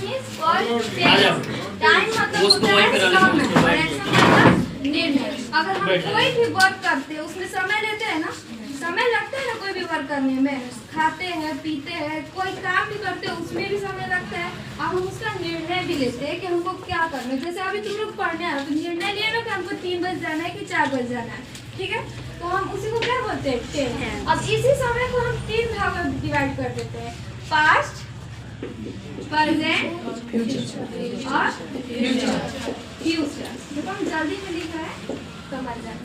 Means time मतलब होता है समय, एक्शन मतलब निर्णय। अगर हम कोई भी वर्क करते हैं उसमें समय लेते हैं ना, समय लगता है ना कोई भी वर्क करने में, खाते हैं पीते हैं कोई काम भी करते हैं उसमें भी समय लगता है। अब हम उसका निर्णय भी लेते हैं कि हमको क्या करना है। जैसे अभी तुम लोग पढ़ने आए तो निर्णय लिए ना कि हमको 3 बजे जाना है कि 4 बजे जाना है, ठीक है, तो हम उसी को क्या बोलते हैं, टेंस। अब इसी समय को हम 3 भागों में डिवाइड कर देते हैं, पास्ट, प्रेजेंट और फ्यूचर। देखो हम जल्दी में लिखा है समझ जाए,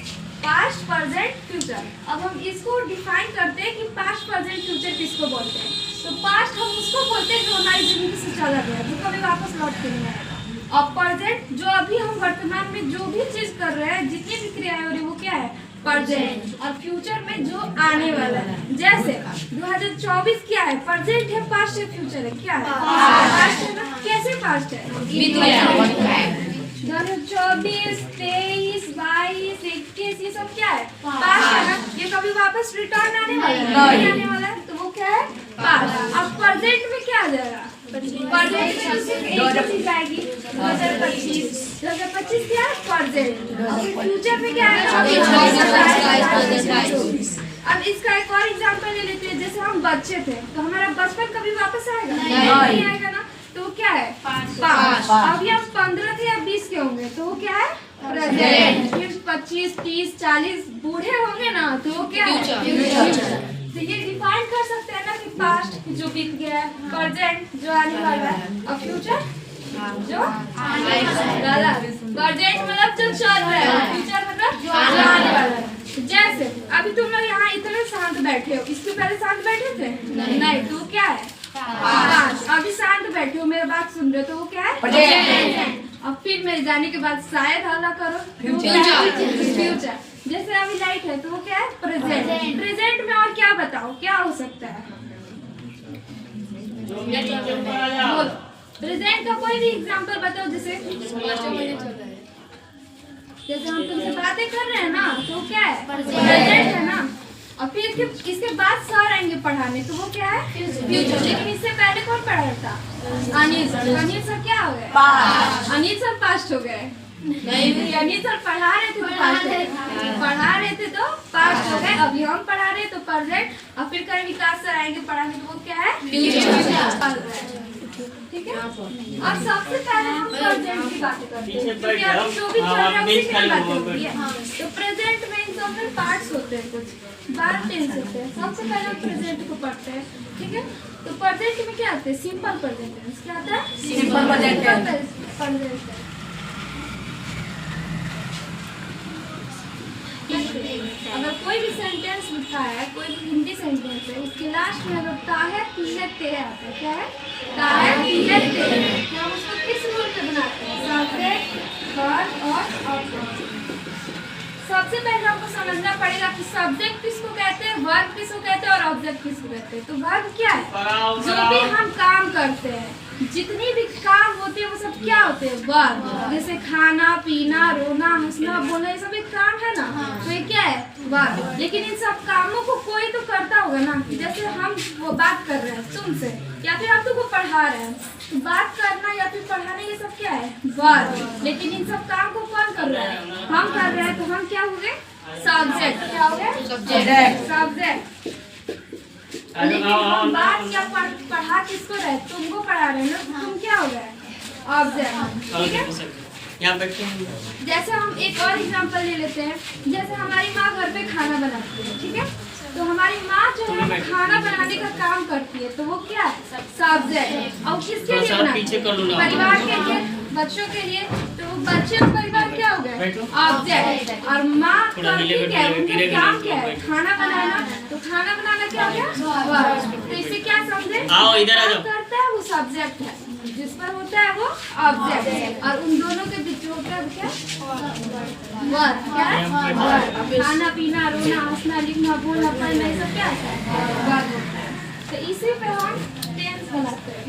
पास्ट प्रेजेंट फ्यूचर। अब हम इसको डिफाइन करते हैं कि पास्ट प्रेजेंट फ्यूचर किसको बोलते हैं। तो पास्ट हम उसको बोलते हैं जो हमारी जिंदगी से चला गया, जो कभी वापस लौट के नहीं आएगा। और प्रेजेंट जो अभी हम वर्तमान में जो भी चीज कर रहे हैं, जितनी भी क्रियाएं हो रही है वो क्या है, प्रेजेंट। और फ्यूचर में जो आने वाला है, जैसे 2024 क्या है, प्रेजेंट है, पास्ट है, फ्यूचर है, क्या है, पास्ट है ना। कैसे पास्ट है, 2024, 23, 22, 21 ये सब क्या है, पास्ट है ना। ये कभी वापस रिटर्न आने वाला है, आने वाला है, तो वो क्या है, पास्ट। अब प्रेजेंट में क्या आ जाएगा, प्रेजेंट में सिर्फ एक चीज आएगी, 2025। 2025 क्या है, प्रेजेंट। और फ्यूचर में क्या आएगा, अब इसका एक और एग्जांपल ले लेते हैं। जैसे हम बच्चे थे तो हमारा बचपन कभी वापस आएगा, नहीं आएगा ना, तो वो क्या है, पास्ट। अभी हम 15 थे या 20 के होंगे तो वो क्या है, प्रेजेंट। फिर 25, 30, 40 बूढ़े होंगे ना तो वो क्या है, फ्यूचर। तो ये डिफाइन कर सकते हैं ना कि पास्ट जो बीत गया है, प्रेजेंट जो आने वाला है, और फ्यूचर जो आने वाला है। प्रेजेंट मतलब जो चल रहा है, फ्यूचर मतलब जो आने वाला है। जैसे अभी तुम लोग यहाँ इतने शांत बैठे हो, इसके पहले शांत बैठे थे नहीं, तो क्या है, पास्ट। अभी शांत बैठे हो, मेरी बात सुन रहे हो, तो वो क्या है, प्रेजेंट। और फिर मेरे जाने के बाद शायद हल्ला करो, फ्यूचर। जैसे अभी लाइट है तो वो क्या है, प्रेजेंट। प्रेजेंट में और क्या बताओ, क्या हो सकता है, बोलो प्रेजेंट का कोई भी एग्जांपल बताओ। जैसे हम तुमसे बातें कर रहे हैं ना तो क्या है, प्रेजेंट है ना। और फिर इसके बाद सर आएंगे पढ़ाने तो वो क्या है, फ्यूचर। लेकिन इससे पहले कौन पढ़ा रहा था, अनिल सर। अनिल सर क्या हो गए, पास्ट। अनिल सर पास्ट हो गए, नहीं अनिल सर पढ़ा रहे थे तो पास्ट, पढ़ा रहे थे तो पास्ट हो गए। अभी हम पढ़ा रहे तो प्रेजेंट। और फिर कल विकास सर आएंगे पढ़ाने तो वो क्या है, फ्यूचर, ठीक है। और सबसे पहले हम प्रेजेंट की बातें करते हैं क्योंकि अभी जो भी चल रहा है उसी की बातें होती है। तो प्रेजेंट में इन सब में पार्ट्स होते हैं, कुछ 12 टेंस होते हैं। सबसे पहले हम प्रेजेंट को पढ़ते हैं, ठीक है। तो प्रेजेंट में क्या आता है, सिंपल प्रेजेंट टेंस। क्या आता है, सिंपल प्रेजेंट। अगर कोई भी सेंटेंस लिखा है, कोई भी हिंदी सेंटेंस है, उसके लास्ट में अगर ता है पीले ते आता है, क्या है, ता है पीले ते, तो हम उसको किस रूल पे बनाते हैं, सब्जेक्ट, वर्ब और ऑब्जेक्ट। सबसे पहले हमको समझना पड़ेगा कि सब्जेक्ट किसको कहते हैं, वर्ब किसको कहते हैं और ऑब्जेक्ट किसको कहते हैं। तो वर्ब क्या है, जो भी हम काम करते हैं, जितनी भी काम होते हैं वो सब क्या होते हैं, वर्ब। जैसे खाना पीना, रोना, हंसना, बोलना, ये सब एक काम है ना, तो ये क्या है, वर्ब। लेकिन इन सब कामों को कोई तो करता होगा ना। जैसे हम वो बात कर रहे हैं तुमसे या फिर हम तुमको पढ़ा रहे हैं, तो बात करना या फिर पढ़ाना ये सब क्या है, वर्ब। लेकिन इन सब काम को कौन कर रहा है, हम कर रहे हैं, तो हम क्या हो गए, सब्जेक्ट। क्या हो गए, सब्जेक्ट। लेकिन हम बात या पढ़ा किसको रहे, तुमको पढ़ा रहे हैं ना, तुम क्या हो गए, ऑब्जेक्ट, ठीक है। जैसे हम एक और एग्जांपल ले लेते हैं। जैसे हमारी माँ घर पे खाना बनाती है, ठीक है, तो हमारी माँ जो है खाना बनाने का काम करती है, तो वो क्या है, सब्जेक्ट। और किसके लिए बनाती है, परिवार के लिए, बच्चों के लिए, तो वो बच्चे और परिवार क्या हो गए, ऑब्जेक्ट। और माँ का क्या है, उनका काम क्या है, खाना बनाना, तो खाना बनाना क्या हो गया, वर्ब। तो इससे क्या समझे, करता है वो सब्जेक्ट है, जिस पर होता है वो ऑब्जेक्ट, और उन दोनों के बीच होता है क्या, वर्ब। क्या है, वर्ब। खाना पीना, रोना, हंसना, लिखना, बोलना, पढ़ना, ये सब क्या है, वर्ब होता है। तो इसी पे हम टेंस बनाते हैं।